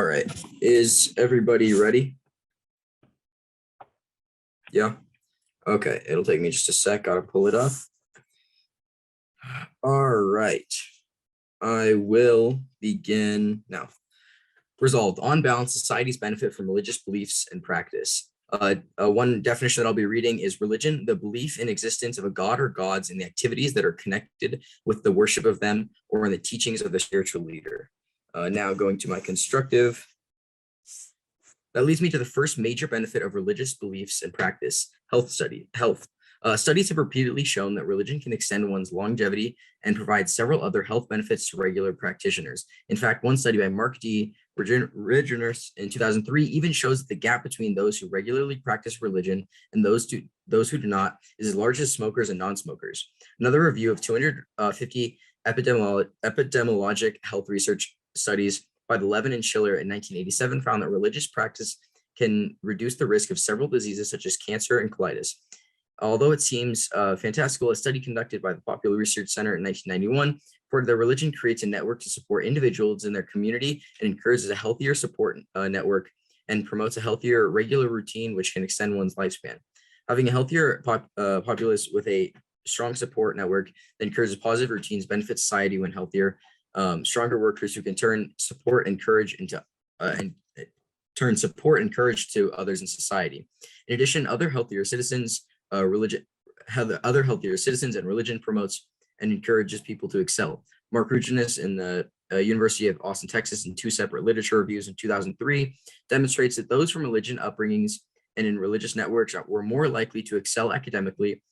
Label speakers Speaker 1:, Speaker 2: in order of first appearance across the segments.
Speaker 1: right. Is everybody ready? Yeah. Okay. It'll take me just a sec. Gotta pull it up. All right. I will begin now. Resolved. On balance, societies benefit from religious beliefs and practice. One definition that I'll be reading is religion, the belief in existence of a god or gods and the activities that are connected with the worship of them or in the teachings of the spiritual leader. Now going to my constructive. That leads me to the first major benefit of religious beliefs and practice, health. Studies have repeatedly shown that religion can extend one's longevity and provide several other health benefits to regular practitioners. In fact, one study by Mark D. Regeners in 2003 even shows that the gap between those who regularly practice religion and those who do not is as large as smokers and non-smokers. Another review of 250 epidemiologic health research studies by the Levin and Schiller in 1987 found that religious practice can reduce the risk of several diseases such as cancer and colitis. Although it seems fantastical, a study conducted by the Popular Research Center in 1991 reported that religion creates a network to support individuals in their community and encourages a healthier support network and promotes a healthier regular routine, which can extend one's lifespan. Having a healthier populace with a strong support network that encourages positive routines benefits society when healthier. Stronger workers who can turn support and courage into turn support and courage to others in society. In addition, other healthier citizens and religion promotes and encourages people to excel. Mark Ruginus in the University of Austin, Texas, in two separate literature reviews in 2003 demonstrates that those from religion upbringings and in religious networks were more likely to excel academically.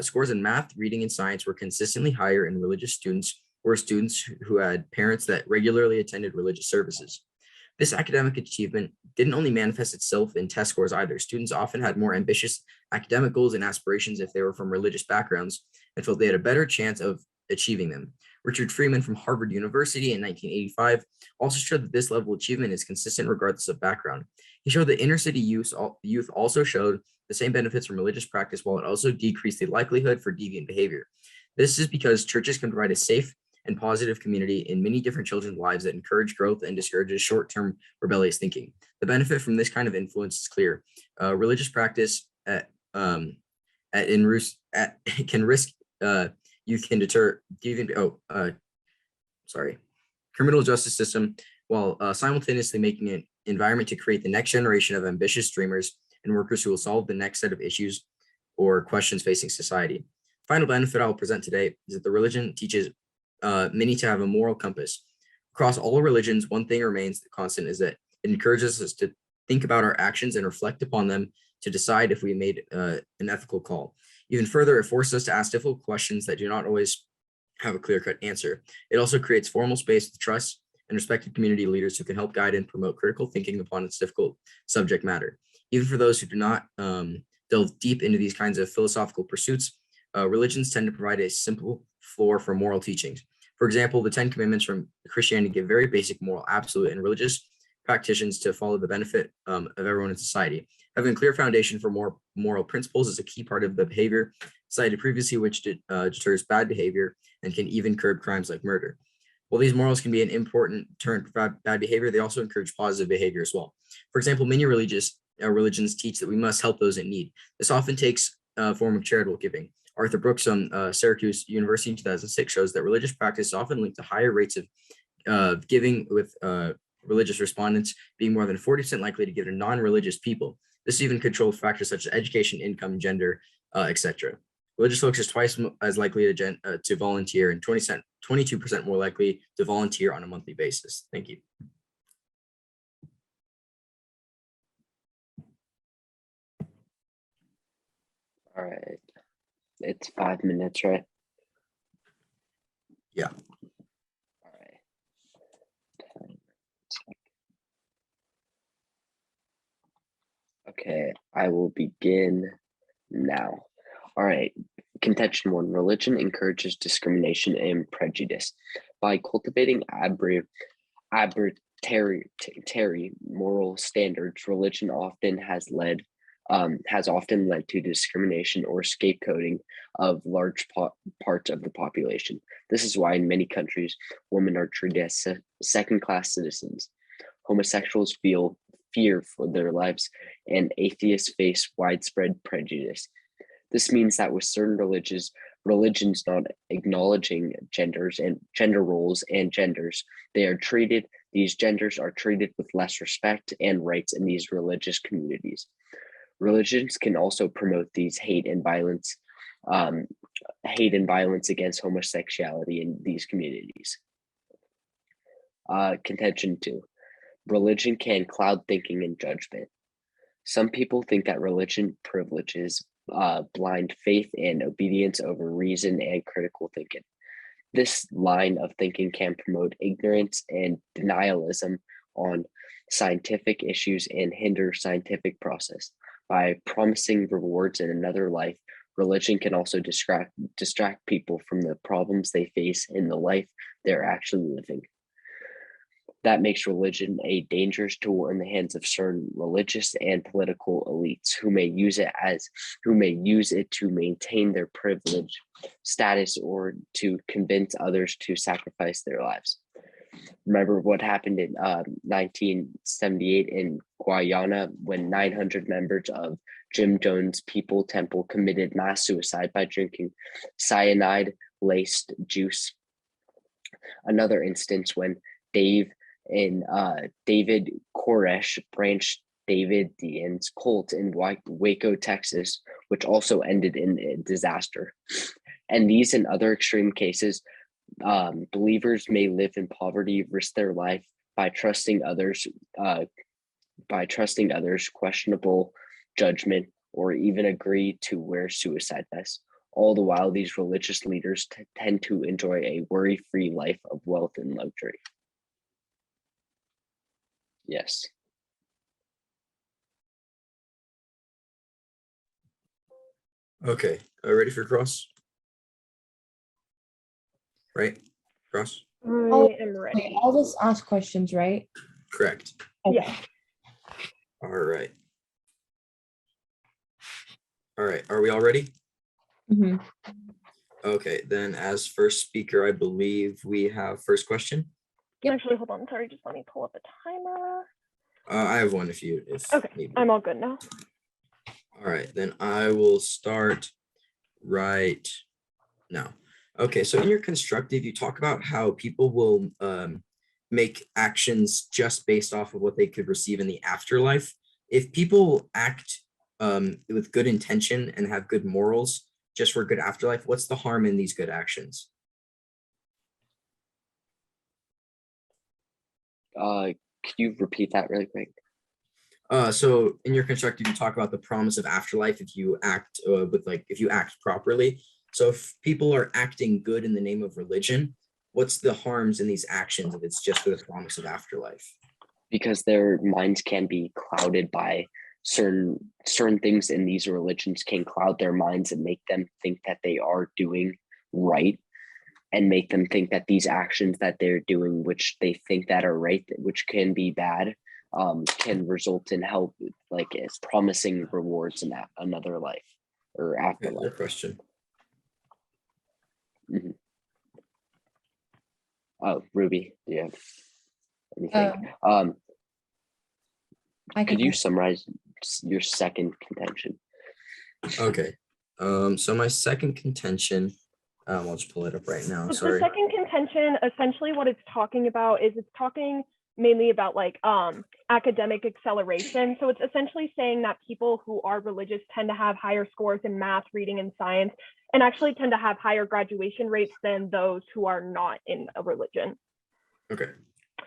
Speaker 1: Scores in math, reading, and science were consistently higher in religious students or students who had parents that regularly attended religious services. This academic achievement didn't only manifest itself in test scores either. Students often had more ambitious academic goals and aspirations if they were from religious backgrounds and felt they had a better chance of achieving them. Richard Freeman from Harvard University in 1985 also showed that this level of achievement is consistent regardless of background. He showed that inner city youth also showed the same benefits from religious practice while it also decreased the likelihood for deviant behavior. This is because churches can provide a safe and positive community in many different children's lives that encourage growth and discourages short-term rebellious thinking. The benefit from this kind of influence is clear. Religious practice can risk youth can deter criminal justice system while simultaneously making an environment to create the next generation of ambitious dreamers and workers who will solve the next set of issues or questions facing society. Final benefit I will present today is that the religion teaches many to have a moral compass. Across all religions, one thing remains constant is that it encourages us to think about our actions and reflect upon them to decide if we made an ethical call. Even further, it forces us to ask difficult questions that do not always have a clear-cut answer. It also creates formal space with trust and respected community leaders who can help guide and promote critical thinking upon its difficult subject matter. Even for those who do not delve deep into these kinds of philosophical pursuits, religions tend to provide a simple floor for moral teachings. For example, the 10 Commandments from Christianity give very basic moral absolute and religious practitioners to follow the benefit of everyone in society. Having a clear foundation for more moral principles is a key part of the behavior cited previously, which deters bad behavior and can even curb crimes like murder. While these morals can be an important deterrent for bad behavior, they also encourage positive behavior as well. For example, many religions teach that we must help those in need. This often takes a form of charitable giving. Arthur Brooks from Syracuse University in 2006 shows that religious practice is often linked to higher rates of giving, with religious respondents being more than 40% likely to give to non-religious people. This even controls factors such as education, income, gender, etc. Religious folks are twice as likely to volunteer and 22% more likely to volunteer on a monthly basis. Thank you.
Speaker 2: All right. It's 5 minutes, right?
Speaker 1: Yeah.
Speaker 2: All right. Okay, I will begin now. All right. Contention 1. Religion encourages discrimination and prejudice. By cultivating arbitrary moral standards, religion often has often led to discrimination or scapegoating of large parts of the population. This is why in many countries, women are treated as second-class citizens. homosexuals feel fear for their lives, and atheists face widespread prejudice. This means that with certain religions not acknowledging genders and gender roles and genders, these genders are treated with less respect and rights in these religious communities. Religions can also promote these hate and violence against homosexuality in these communities. Contention 2. Religion can cloud thinking and judgment. Some people think that religion privileges blind faith and obedience over reason and critical thinking. This line of thinking can promote ignorance and denialism on scientific issues and hinder scientific process. By promising rewards in another life, religion can also distract people from the problems they face in the life they're actually living. That makes religion a dangerous tool in the hands of certain religious and political elites who may use it to maintain their privilege status or to convince others to sacrifice their lives. Remember what happened in 1978 in Guyana when 900 members of Jim Jones' People Temple committed mass suicide by drinking cyanide-laced juice. Another instance when David Koresh branched Davidian's cult in Waco, Texas, which also ended in a disaster. And these and other extreme cases, believers may live in poverty, risk their life by trusting others, questionable judgment, or even agree to wear suicide vests. All the while, these religious leaders tend to enjoy a worry-free life of wealth and luxury. Yes.
Speaker 1: Okay, ready for cross? Right, cross?
Speaker 3: I am ready.
Speaker 4: I'll just ask questions, right?
Speaker 1: Correct.
Speaker 4: Okay.
Speaker 3: Yeah.
Speaker 1: All right. All right, are we all ready?
Speaker 4: Mhm.
Speaker 1: Okay, then as first speaker, I believe we have first question.
Speaker 3: Actually, hold on. Sorry, just let me pull up a timer.
Speaker 1: I have one if
Speaker 3: Okay,
Speaker 1: need be.
Speaker 3: I'm all good now.
Speaker 1: All right, then I will start right now. Okay, so in your constructive, you talk about how people will make actions just based off of what they could receive in the afterlife. If people act with good intention and have good morals just for a good afterlife, what's the harm in these good actions?
Speaker 2: Could you repeat that really quick?
Speaker 1: So in your constructive, you talk about the promise of afterlife if you act if you act properly. So if people are acting good in the name of religion, what's the harms in these actions if it's just for the promise of afterlife?
Speaker 2: Because their minds can be clouded by certain things in these religions can cloud their minds and make them think that they are doing right, and make them think that these actions that they're doing, which they think that are right, which can be bad, can result in as promising rewards in another life or
Speaker 1: Okay,
Speaker 2: afterlife.
Speaker 1: your question.
Speaker 2: Mm-hmm. Oh, Ruby, do you have anything? Could you summarize your second contention?
Speaker 1: Okay. So my second contention, I'll just pull it up right now.
Speaker 3: So
Speaker 1: Sorry.
Speaker 3: the second contention, essentially what it's talking about is it's talking mainly about academic acceleration. So it's essentially saying that people who are religious tend to have higher scores in math, reading, and science, and actually tend to have higher graduation rates than those who are not in a religion.
Speaker 1: Okay.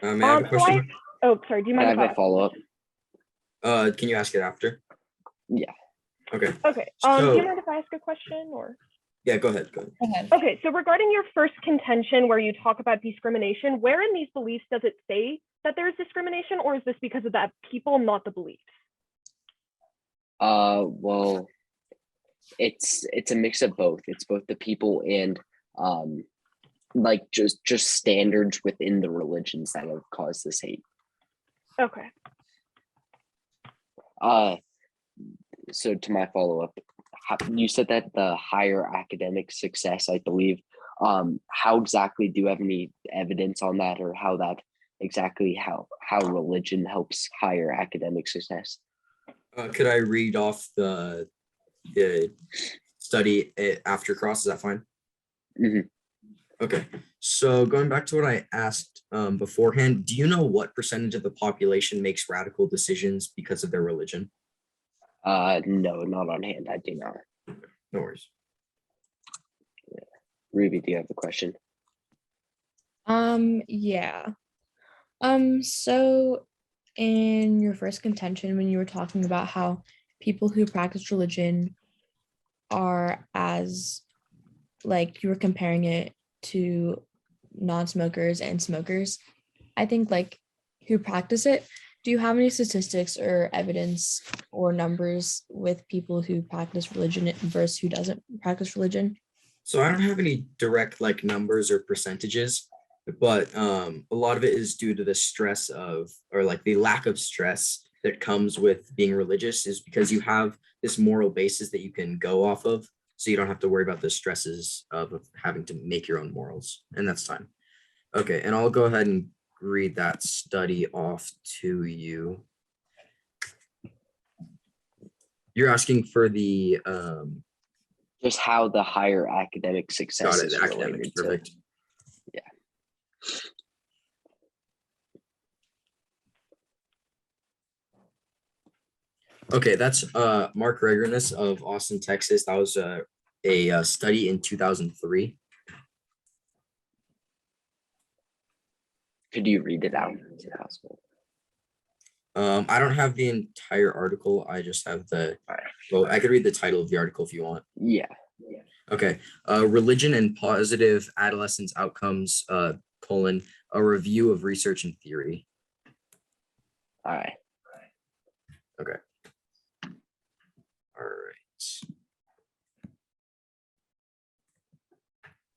Speaker 1: May I have a question?
Speaker 3: Sorry, do you mind
Speaker 2: if I have a follow-up?
Speaker 1: Can you ask it after?
Speaker 2: Yeah.
Speaker 1: Okay.
Speaker 3: Okay. Do you mind if I ask a question or?
Speaker 1: Yeah, go ahead.
Speaker 3: Okay, so regarding your first contention where you talk about discrimination, where in these beliefs does it say that there is discrimination, or is this because of that people, not the beliefs?
Speaker 2: Well, it's a mix of both. It's both the people and just standards within the religions that have caused this hate.
Speaker 3: Okay.
Speaker 2: So to my follow-up, you said that the higher academic success, I believe, how exactly, do you have any evidence on that, or how that exactly how religion helps higher academic success.
Speaker 1: Could I read off the study after cross? Is that fine?
Speaker 2: Mhm.
Speaker 1: Okay. So going back to what I asked beforehand, do you know what percentage of the population makes radical decisions because of their religion?
Speaker 2: No, not on hand. I do not.
Speaker 1: No worries.
Speaker 2: Ruby, do you have the question?
Speaker 4: Yeah. So in your first contention, when you were talking about how people who practice religion are as, like, you were comparing it to non-smokers and smokers, I think, like, who practice it, do you have any statistics or evidence or numbers with people who practice religion versus who doesn't practice religion?
Speaker 1: So I don't have any direct like numbers or percentages, but a lot of it is due to the stress of, or like the lack of stress that comes with being religious, is because you have this moral basis that you can go off of. So you don't have to worry about the stresses of having to make your own morals. And that's fine. Okay. And I'll go ahead and read that study off to you. You're asking for the
Speaker 2: Just how the higher academic
Speaker 1: got
Speaker 2: success
Speaker 1: it,
Speaker 2: is
Speaker 1: the academics,
Speaker 2: related to.
Speaker 1: perfect.
Speaker 2: Yeah.
Speaker 1: Okay, that's Mark Regernus of Austin, Texas. That was a study in 2003.
Speaker 2: Could you read it out? Is it possible?
Speaker 1: I don't have the entire article. I just have the,
Speaker 2: Alright.
Speaker 1: well, I could read the title of the article if you want.
Speaker 2: Yeah.
Speaker 1: Okay, Religion and Positive Adolescence Outcomes, colon, a review of research and theory.
Speaker 2: All right.
Speaker 1: Okay. All right.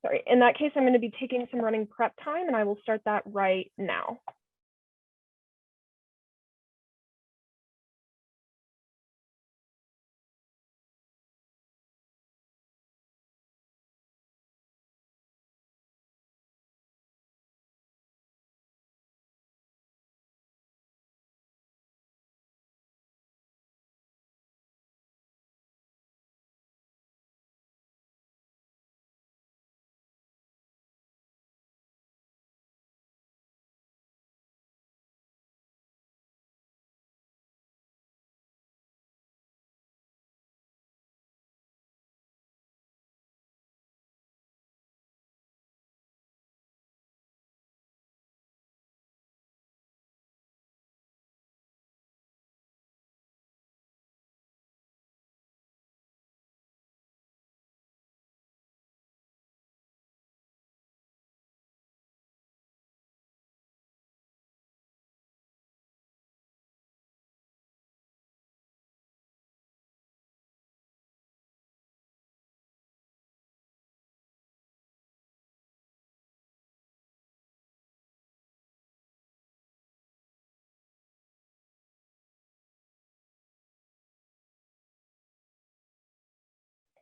Speaker 3: Sorry, in that case, I'm going to be taking some running prep time, and I will start that right now.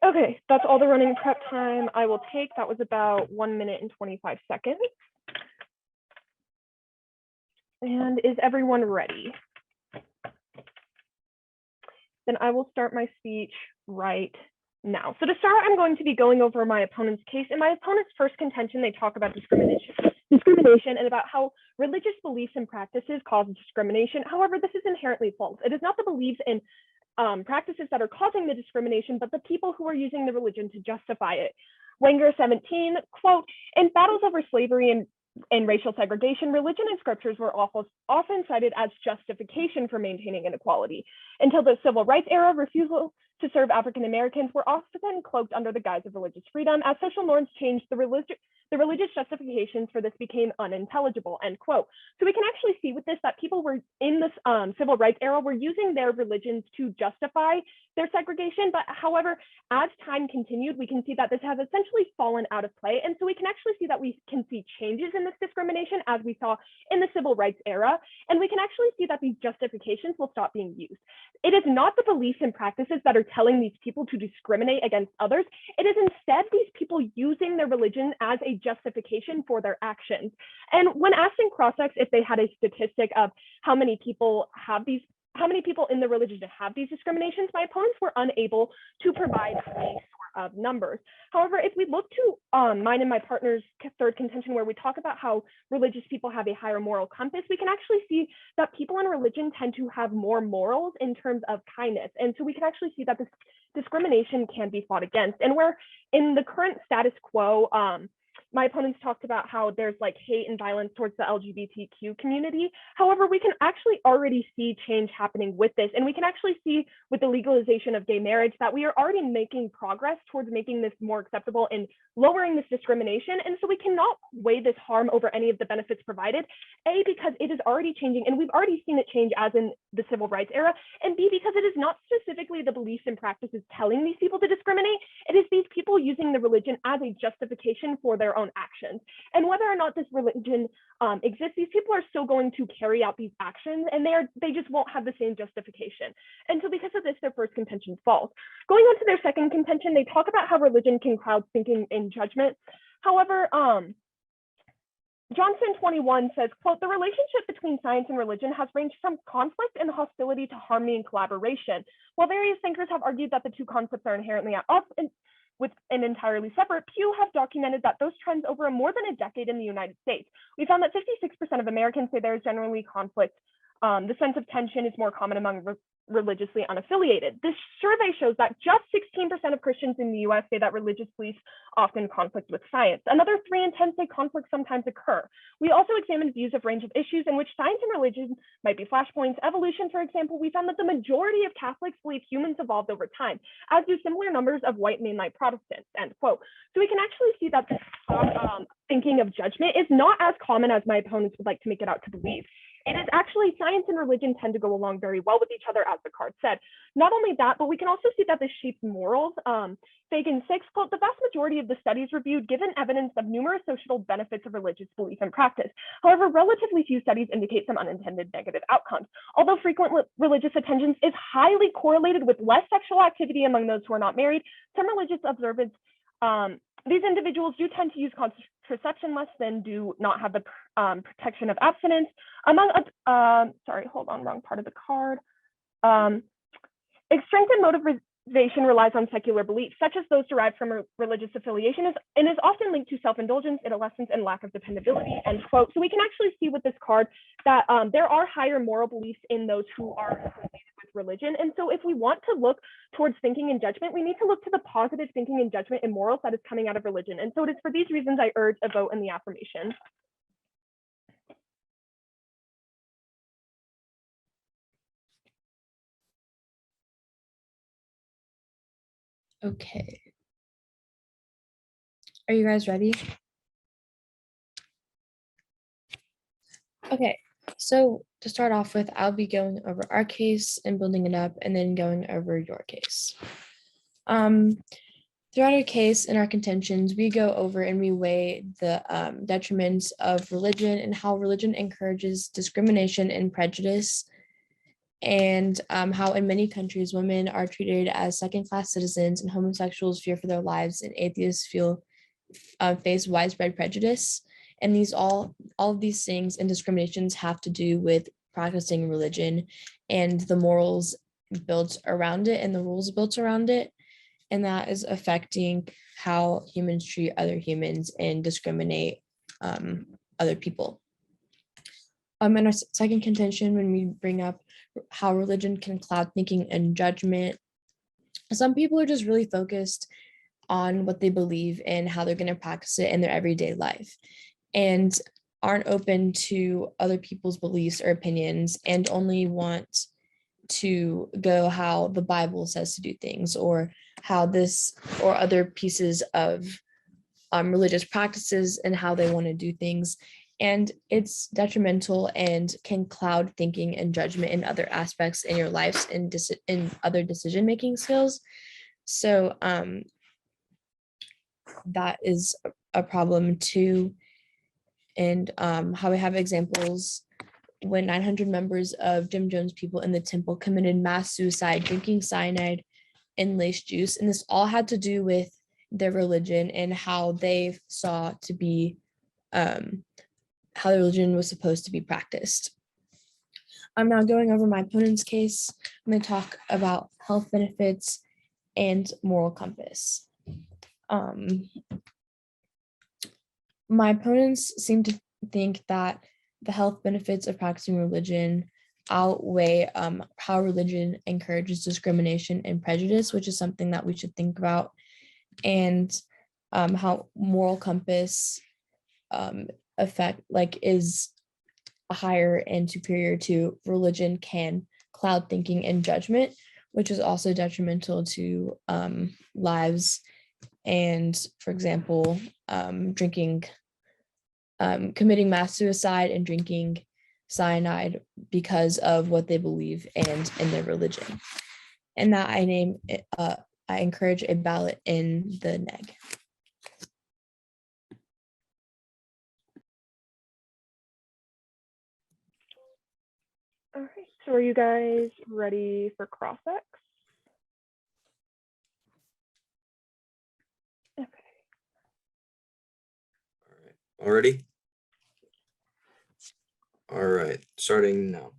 Speaker 3: Okay, that's all the running prep time I will take. That was about 1 minute and 25 seconds. And is everyone ready? Then I will start my speech right now. So to start, I'm going to be going over my opponent's case. In my opponent's first contention, they talk about discrimination and about how religious beliefs and practices cause discrimination. However, this is inherently false. It is not the beliefs and practices that are causing the discrimination, but the people who are using the religion to justify it. Wenger 17, quote, in battles over slavery and racial segregation, religion and scriptures were often cited as justification for maintaining inequality. Until the civil rights era, refusal to serve African Americans were often cloaked under the guise of religious freedom. As social norms changed, the religious justifications for this became unintelligible, end quote. So we can actually see with this that people were in this civil rights era were using their religions to justify their segregation. But however, as time continued, we can see that this has essentially fallen out of play. And so we can actually see that we can see changes in this discrimination as we saw in the civil rights era. And we can actually see that these justifications will stop being used. it is not the beliefs and practices that are telling these people to discriminate against others. It is instead these people using their religion as a justification for their actions. And when asked in cross-ex if they had a statistic of how many people in the religion have these discriminations, my opponents were unable to provide any sort of numbers. However, if we look to mine and my partner's third contention, where we talk about how religious people have a higher moral compass, we can actually see that people in religion tend to have more morals in terms of kindness. And so we can actually see that this discrimination can be fought against. And where in the current status quo, my opponents talked about how there's like hate and violence towards the LGBTQ community. However, we can actually already see change happening with this. And we can actually see with the legalization of gay marriage that we are already making progress towards making this more acceptable and lowering this discrimination. And so we cannot weigh this harm over any of the benefits provided, A, because it is already changing and we've already seen it change as in the civil rights era, and B, because it is not specifically the beliefs and practices telling these people to discriminate, it is these people using the religion as a justification for their own actions. And whether or not this religion exists, these people are still going to carry out these actions, and they just won't have the same justification. And so because of this, their first contention falls. Going on to their second contention, they talk about how religion can cloud thinking and judgment. However, Johnson 21 says, quote, "The relationship between science and religion has ranged from conflict and hostility to harmony and collaboration. While various thinkers have argued that the two concepts are inherently at odds with and entirely separate, Pew have documented that those trends over more than a decade in the United States. We found that 56% of Americans say there is generally conflict. The sense of tension is more common among religiously unaffiliated. This survey shows that just 16% of Christians in the US say that religious beliefs often conflict with science. Another 3 in 10 say conflicts sometimes occur. We also examined views of range of issues in which science and religion might be flashpoints. Evolution, for example, we found that the majority of Catholics believe humans evolved over time, as do similar numbers of white mainline Protestants," end quote. So we can actually see that this thinking of judgment is not as common as my opponents would like to make it out to believe. It is actually science and religion tend to go along very well with each other, as the card said. Not only that, but we can also see that this shapes morals. Fagan 6, quote, "The vast majority of the studies reviewed given evidence of numerous social benefits of religious belief and practice. However, relatively few studies indicate some unintended negative outcomes. Although frequent religious attendance is highly correlated with less sexual activity among those who are not married, some religious observance, these individuals do tend to use contraception less than do not have the protection of abstinence. Among, sorry, hold on, wrong part of the card. Strength and motivation relies on secular beliefs, such as those derived from a religious affiliation, and is often linked to self-indulgence, adolescence, and lack of dependability," end quote. So we can actually see with this card that there are higher moral beliefs in those who are affiliated with religion. And so if we want to look towards thinking and judgment, we need to look to the positive thinking and judgment and morals that is coming out of religion. And so it is for these reasons I urge a vote in the affirmation.
Speaker 4: Okay. Are you guys ready? Okay, so to start off with, I'll be going over our case and building it up and then going over your case. Throughout our case and our contentions, we go over and we weigh the detriments of religion and how religion encourages discrimination and prejudice, and how in many countries women are treated as second-class citizens and homosexuals fear for their lives and atheists face widespread prejudice. And all of these things and discriminations have to do with practicing religion and the morals built around it and the rules built around it. And that is affecting how humans treat other humans and discriminate other people. In our second contention, when we bring up how religion can cloud thinking and judgment, some people are just really focused on what they believe and how they're going to practice it in their everyday life, and aren't open to other people's beliefs or opinions, and only want to go how the Bible says to do things, or how this or other pieces of religious practices and how they want to do things. And it's detrimental and can cloud thinking and judgment in other aspects in your lives and in other decision-making skills. So that is a problem too. And how we have examples when 900 members of Jim Jones people in the temple committed mass suicide drinking cyanide and laced juice. And this all had to do with their religion and how they saw to be how the religion was supposed to be practiced. I'm now going over my opponent's case. I'm going to talk about health benefits and moral compass. My opponents seem to think that the health benefits of practicing religion outweigh how religion encourages discrimination and prejudice, which is something that we should think about, and how moral compass effect is higher and superior to religion can cloud thinking and judgment, which is also detrimental to lives. And for example, committing mass suicide and drinking cyanide because of what they believe and in their religion. And that I encourage a ballot in the neg.
Speaker 3: All right, so are you guys ready for cross-ex? Okay.
Speaker 1: All right. Already? All right, starting now.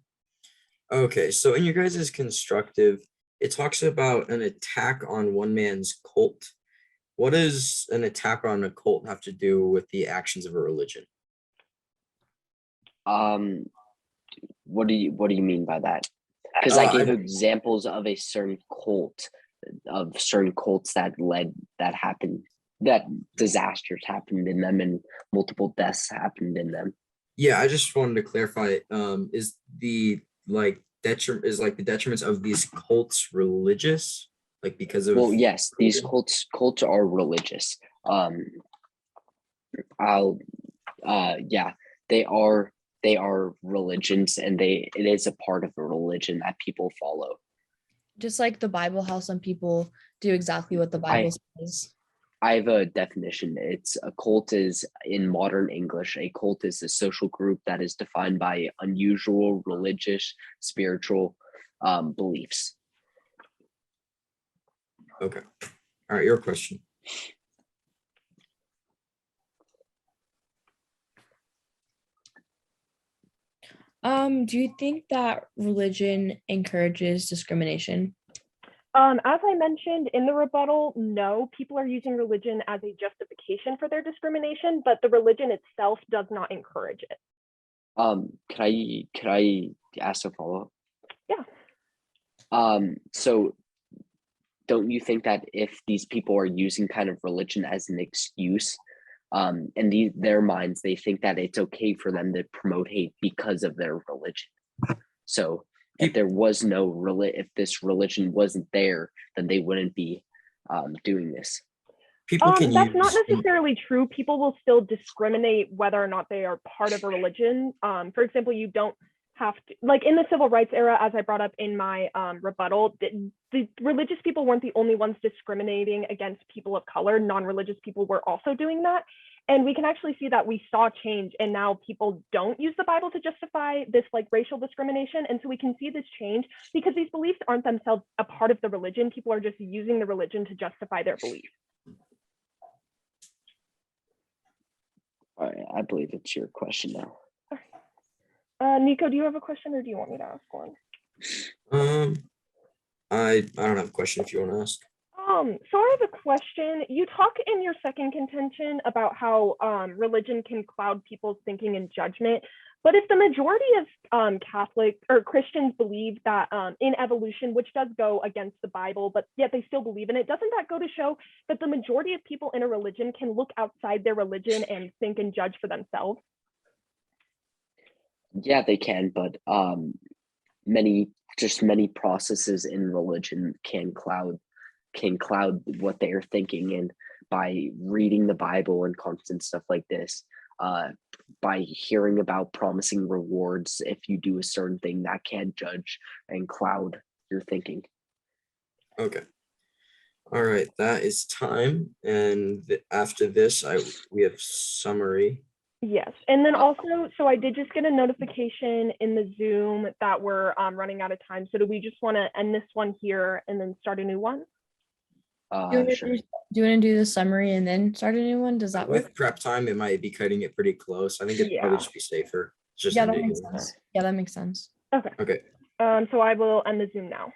Speaker 1: Okay, so in your guys' constructive, it talks about an attack on one man's cult. What does an attack on a cult have to do with the actions of a religion?
Speaker 2: What do you mean by that? Because I gave examples of a certain cult, of certain cults that happened, that disasters happened in them and multiple deaths happened in them.
Speaker 1: Yeah, I just wanted to clarify. Is the detriments of these cults religious? Like because of
Speaker 2: Well, yes, these cults are religious. Yeah, they are religions, and it is a part of a religion that people follow.
Speaker 4: Just like the Bible, how some people do exactly what the Bible says.
Speaker 2: I have a definition. A cult is, in modern English, a cult is a social group that is defined by unusual religious, spiritual beliefs.
Speaker 1: Okay. All right, your question.
Speaker 4: Do you think that religion encourages discrimination?
Speaker 3: As I mentioned in the rebuttal, no, people are using religion as a justification for their discrimination, but the religion itself does not encourage it.
Speaker 2: Could I ask a follow-up?
Speaker 3: Yeah.
Speaker 2: So don't you think that if these people are using kind of religion as an excuse, in their minds, they think that it's okay for them to promote hate because of their religion? So if there was if this religion wasn't there, then they wouldn't be doing this.
Speaker 3: That's not necessarily true. People will still discriminate whether or not they are part of a religion. For example, you don't have to, like in the civil rights era, as I brought up in my rebuttal, the religious people weren't the only ones discriminating against people of color. Non-religious people were also doing that. And we can actually see that we saw change, and now people don't use the Bible to justify this racial discrimination. And so we can see this change because these beliefs aren't themselves a part of the religion. People are just using the religion to justify their beliefs.
Speaker 2: All right, I believe it's your question now.
Speaker 3: Nico, do you have a question, or do you want me to ask one?
Speaker 1: I don't have a question if you want to ask.
Speaker 3: So I have a question. You talk in your second contention about how religion can cloud people's thinking and judgment. But if the majority of Catholic or Christians believe that in evolution, which does go against the Bible, but yet they still believe in it, doesn't that go to show that the majority of people in a religion can look outside their religion and think and judge for themselves?
Speaker 2: Yeah, they can, but many processes in religion can cloud what they are thinking, and by reading the Bible and constant stuff like this, by hearing about promising rewards if you do a certain thing, that can judge and cloud your thinking.
Speaker 1: Okay. All right, that is time. And after this, we have summary.
Speaker 3: Yes, and then also, so I did just get a notification in the Zoom that we're running out of time. So do we just want to end this one here and then start a new one?
Speaker 2: Sure.
Speaker 4: Do you want to do the summary and then start a new one? Does that work?
Speaker 1: With prep time, it might be cutting it pretty close. I think it'd probably
Speaker 3: Yeah.
Speaker 1: just be safer. Just
Speaker 4: Yeah, that
Speaker 1: ending
Speaker 4: makes
Speaker 1: it.
Speaker 4: sense. Yeah, that makes sense.
Speaker 3: Okay.
Speaker 1: Okay.
Speaker 3: So I will end the Zoom now.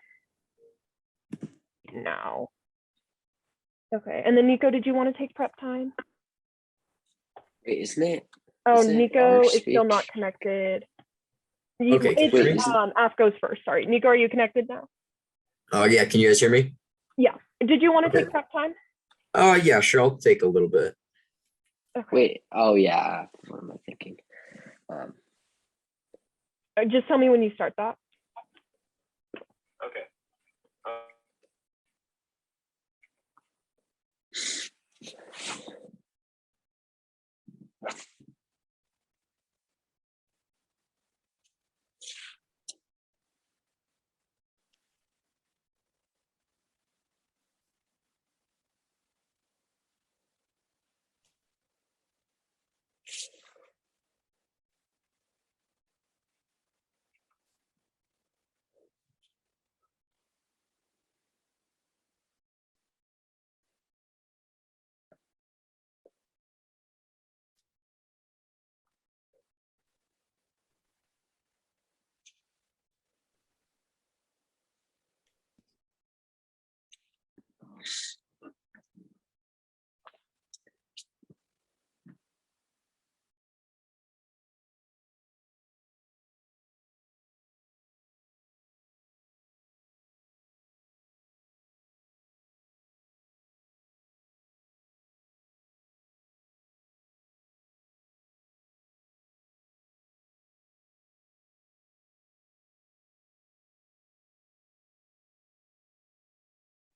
Speaker 3: Now. Okay, and then Nico, did you want to take prep time?
Speaker 2: Wait, isn't it?
Speaker 3: Oh,
Speaker 2: Isn't it
Speaker 3: Nico
Speaker 2: our
Speaker 3: is still not
Speaker 2: speech?
Speaker 3: connected.
Speaker 1: Okay, can you hear me?
Speaker 3: Ask goes first. Sorry, Nico, are you connected now?
Speaker 1: Oh yeah, can you guys hear me?
Speaker 3: Yeah. Did you want to
Speaker 1: Okay.
Speaker 3: take prep time?
Speaker 1: Yeah, sure. I'll take a little bit.
Speaker 3: Okay.
Speaker 2: Wait. Oh yeah. What am I thinking?
Speaker 3: Just tell me when you start that.
Speaker 1: Okay.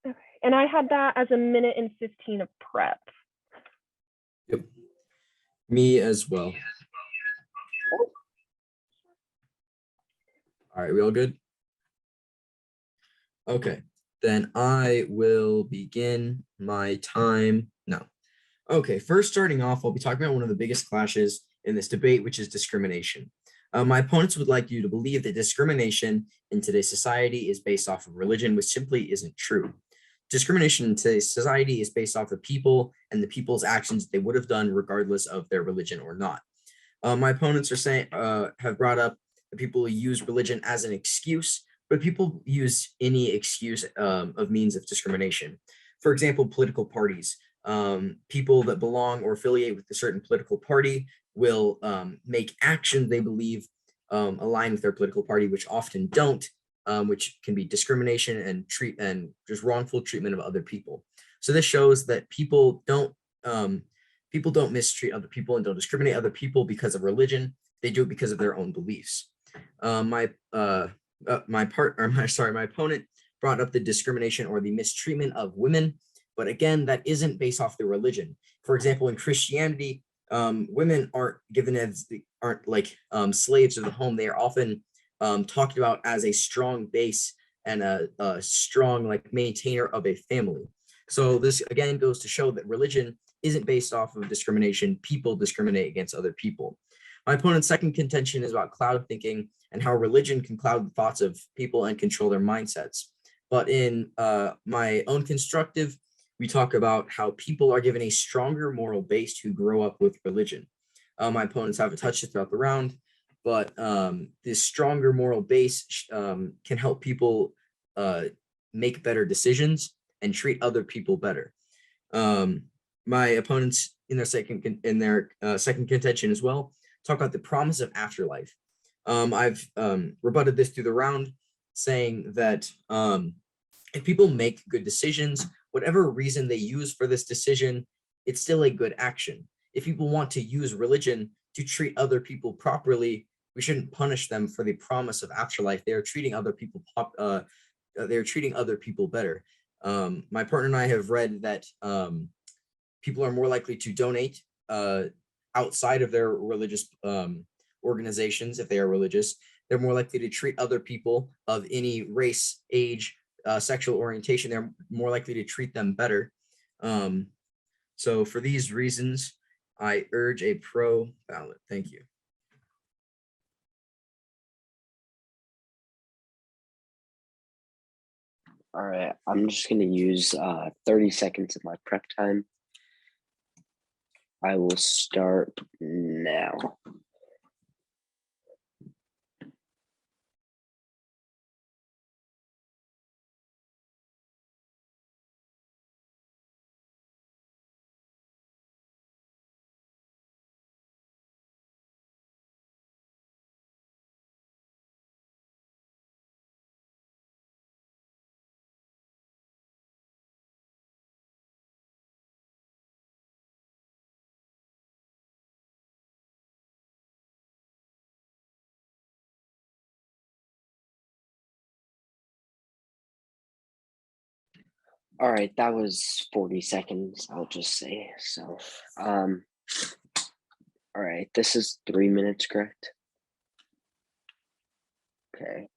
Speaker 3: Okay. And I had that as 1:15 of prep.
Speaker 1: Yep. Me as well. All right, we all good? Okay, then I will begin my time now. Okay, first starting off, I'll be talking about one of the biggest clashes in this debate, which is discrimination. My opponents would like you to believe that discrimination in today's society is based off of religion, which simply isn't true. Discrimination in today's society is based off of people and the people's actions they would have done regardless of their religion or not. My opponents are saying have brought up that people use religion as an excuse, but people use any excuse of means of discrimination. For example, political parties. People that belong or affiliate with a certain political party will make actions they believe align with their political party, which often don't, which can be discrimination and just wrongful treatment of other people. So this shows that people don't mistreat other people and don't discriminate other people because of religion. They do it because of their own beliefs. My opponent brought up the discrimination or the mistreatment of women, but again, that isn't based off their religion. For example, in Christianity, women aren't like slaves of the home. They are often talked about as a strong base and a strong like maintainer of a family. So this again goes to show that religion isn't based off of discrimination. People discriminate against other people. My opponent's second contention is about cloud thinking and how religion can cloud the thoughts of people and control their mindsets. But in my own constructive, we talk about how people are given a stronger moral base to grow up with religion. My opponents haven't touched it throughout the round, but this stronger moral base can help people make better decisions and treat other people better. My opponents in their second contention as well talk about the promise of afterlife. I've rebutted this through the round, saying that if people make good decisions, whatever reason they use for this decision, it's still a good action. If people want to use religion to treat other people properly, we shouldn't punish them for the promise of afterlife. They are treating other people better. My partner and I have read that people are more likely to donate outside of their religious organizations if they are religious. They're more likely to treat other people of any race, age, sexual orientation. They're more likely to treat them better. So for these reasons, I urge a pro ballot. Thank you.
Speaker 2: All right, I'm just going to use 30 seconds of my prep time. I will start now. All right, that was 40 seconds, I'll just say. So, all right, this is 3 minutes, correct? Okay.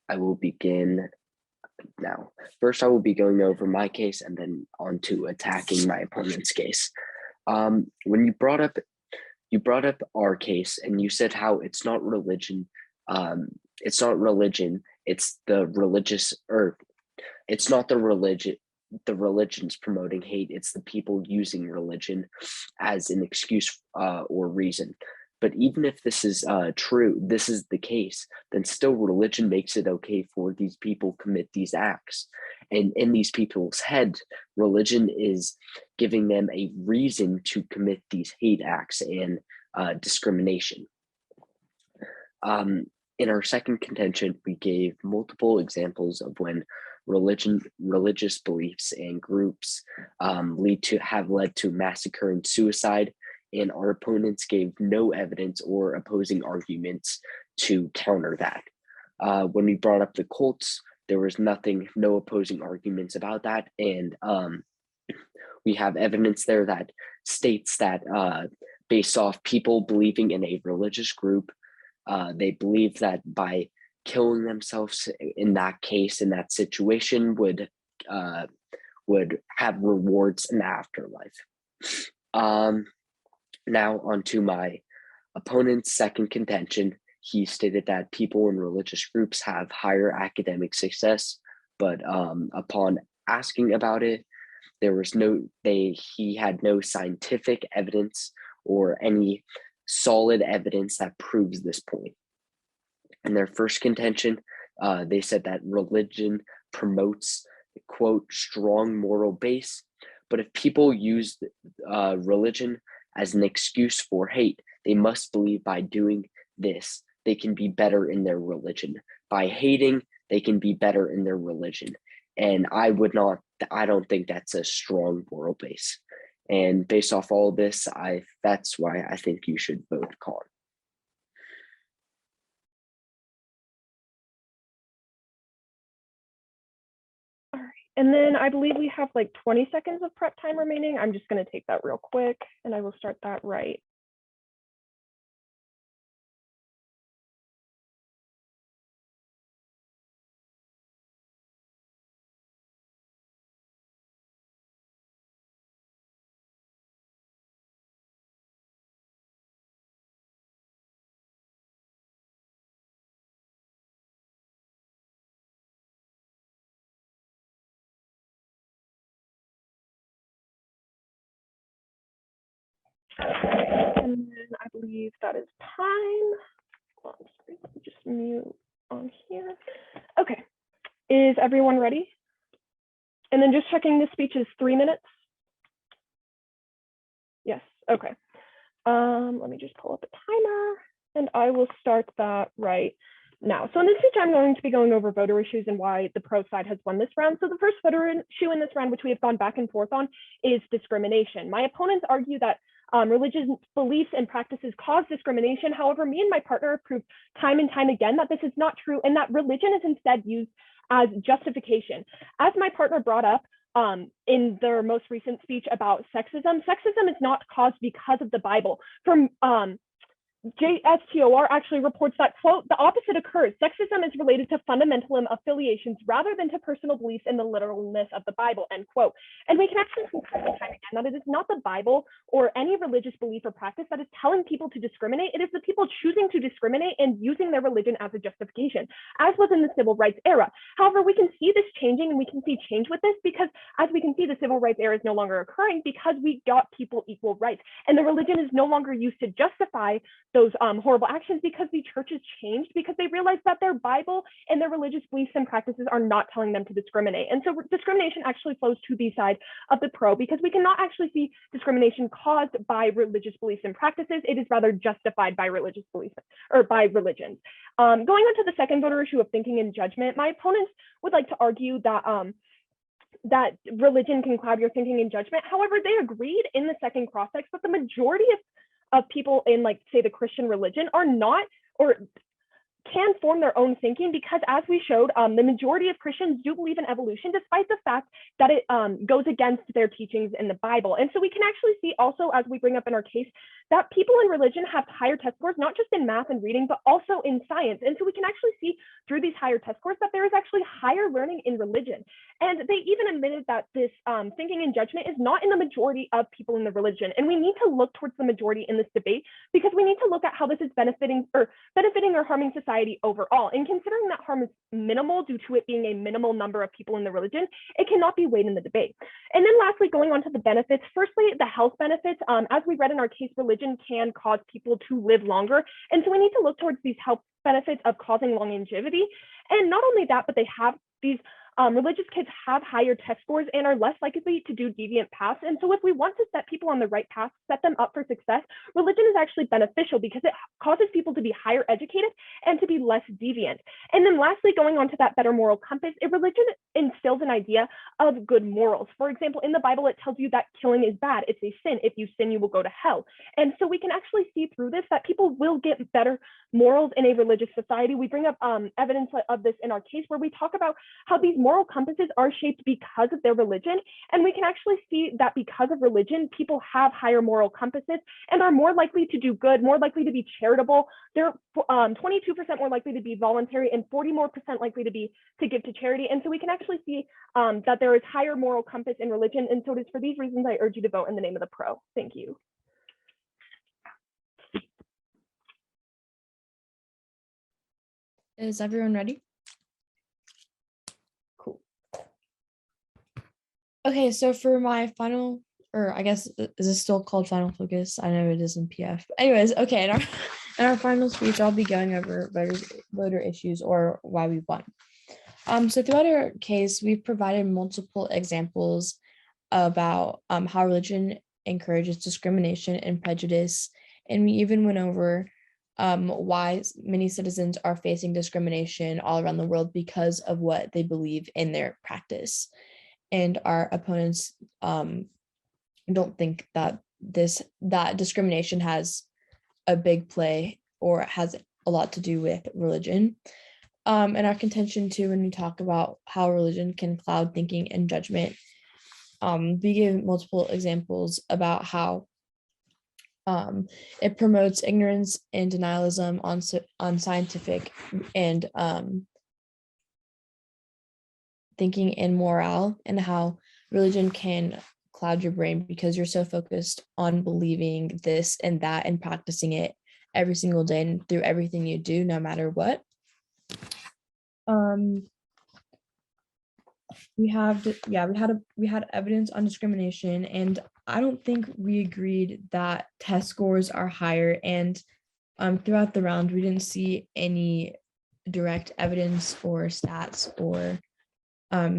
Speaker 2: I will begin now. First, I will be going over my case and then on to attacking my opponent's case. When you brought up our case and you said how it's not religion, it's not religion, it's the religious, or it's not the religions promoting hate, it's the people using religion as an excuse or reason. But even if this is true, this is the case, then still religion makes it okay for these people commit these acts. And in these people's head, religion is giving them a reason to commit these hate acts and discrimination. In our second contention, we gave multiple examples of when religious beliefs and groups have led to massacre and suicide, and our opponents gave no evidence or opposing arguments to counter that. When we brought up the cults, there was no opposing arguments about that, and we have evidence there that states that based off people believing in a religious group, they believe that by killing themselves in that case, in that situation, would have rewards in the afterlife. Now onto my opponent's second contention. He stated that people in religious groups have higher academic success, but upon asking about it, he had no scientific evidence or any solid evidence that proves this point. In their first contention, they said that religion promotes, quote, strong moral base. But if people use religion as an excuse for hate, they must believe by doing this, they can be better in their religion. By hating, they can be better in their religion. And I don't think that's a strong moral base. And based off all this, that's why I think you should vote con.
Speaker 3: All right. And then I believe we have like 20 seconds of prep time remaining. I'm just going to take that real quick and I will start that right. And then I believe that is time. Oh, sorry, let me just mute on here. Okay, is everyone ready? And then just checking, this speech is 3 minutes. Yes, okay. Let me just pull up a timer and I will start that right now. So in this speech, I'm going to be going over voter issues and why the pro side has won this round. So the first voter issue in this round, which we have gone back and forth on, is discrimination. My opponents argue that religious beliefs and practices cause discrimination. However, me and my partner have proved time and time again that this is not true and that religion is instead used as justification. As my partner brought up in their most recent speech about sexism, sexism is not caused because of the Bible. JSTOR actually reports that, quote, the opposite occurs. Sexism is related to fundamental affiliations rather than to personal beliefs in the literalness of the Bible, end quote. And we can actually see time and time again that it is not the Bible or any religious belief or practice that is telling people to discriminate. It is the people choosing to discriminate and using their religion as a justification, as was in the civil rights era. However, we can see this changing, and we can see change with this because, as we can see, the civil rights era is no longer occurring because we got people equal rights. And the religion is no longer used to justify those horrible actions because the churches changed, because they realized that their Bible and their religious beliefs and practices are not telling them to discriminate. And so discrimination actually flows to the side of the pro, because we cannot actually see discrimination caused by religious beliefs and practices. It is rather justified by religious beliefs or by religions. Going on to the second voter issue of thinking and judgment, my opponents would like to argue that that religion can cloud your thinking and judgment. However, they agreed in the second cross-text, but the majority of people in, like, say, the Christian religion are not, or can form their own thinking, because, as we showed, the majority of Christians do believe in evolution, despite the fact that it goes against their teachings in the Bible. And so we can actually see also, as we bring up in our case, that people in religion have higher test scores, not just in math and reading, but also in science. And so we can actually see through these higher test scores that there is actually higher learning in religion. And they even admitted that this thinking and judgment is not in the majority of people in the religion. And we need to look towards the majority in this debate, because we need to look at how this is benefiting or harming society overall. And considering that harm is minimal due to it being a minimal number of people in the religion, it cannot be weighed in the debate. And then lastly, going on to the benefits, firstly, the health benefits. As we read in our case, religion can cause people to live longer. And so we need to look towards these health benefits of causing longevity. And not only that, but they have these religious kids have higher test scores and are less likely to do deviant paths. And so if we want to set people on the right path, set them up for success, religion is actually beneficial because it causes people to be higher educated and to be less deviant. And then lastly, going on to that better moral compass, a religion instills an idea of good morals. For example, in the Bible, it tells you that killing is bad. It's a sin. If you sin, you will go to hell. And so we can actually see through this that people will get better morals in a religious society. We bring up evidence of this in our case, where we talk about how these moral compasses are shaped because of their religion. And we can actually see that because of religion, people have higher moral compasses and are more likely to do good, more likely to be charitable. They're 22% more likely to be voluntary and 40% more likely to give to charity. And so we can actually see that there is higher moral compass in religion. And so it is for these reasons I urge you to vote in the name of the pro. Thank you.
Speaker 4: Is everyone ready? Cool. Okay, so for my final, or I guess, is this still called final focus? I know it is in PF. Anyways, okay, in our final speech, I'll be going over voter issues, or why we won. So throughout our case, we've provided multiple examples about how religion encourages discrimination and prejudice, and we even went over why many citizens are facing discrimination all around the world because of what they believe in their practice. And our opponents don't think that that discrimination has a big play or has a lot to do with religion. And our contention too, when we talk about how religion can cloud thinking and judgment, we give multiple examples about how it promotes ignorance and denialism on scientific and thinking and morale, and how religion can cloud your brain because you're so focused on believing this and that and practicing it every single day and through everything you do, no matter what. We had evidence on discrimination, and I don't think we agreed that test scores are higher. And throughout the round, we didn't see any direct evidence or stats or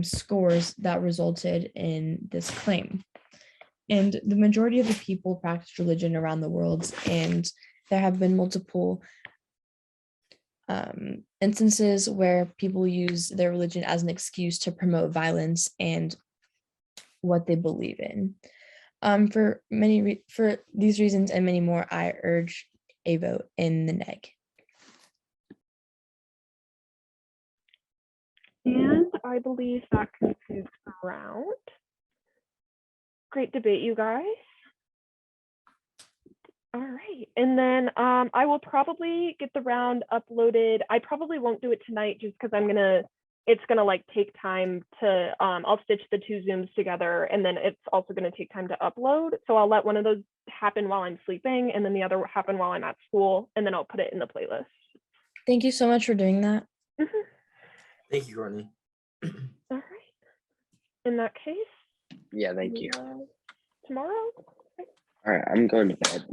Speaker 4: scores that resulted in this claim. And the majority of the people practice religion around the world, and there have been multiple instances where people use their religion as an excuse to promote violence and what they believe in. For these reasons and many more, I urge a vote in the neg.
Speaker 3: And I believe that concludes the round. Great debate, you guys. All right. And then I will probably get the round uploaded. I probably won't do it tonight just because it's gonna like take time to I'll stitch the two Zooms together, and then it's also gonna take time to upload. So I'll let one of those happen while I'm sleeping and then the other happen while I'm at school, and then I'll put it in the playlist.
Speaker 4: Thank you so much for doing that.
Speaker 3: Mhm.
Speaker 1: Thank you, Courtney.
Speaker 3: All right. In that case,
Speaker 2: Yeah, thank you.
Speaker 3: tomorrow.
Speaker 2: All right, I'm going to bed.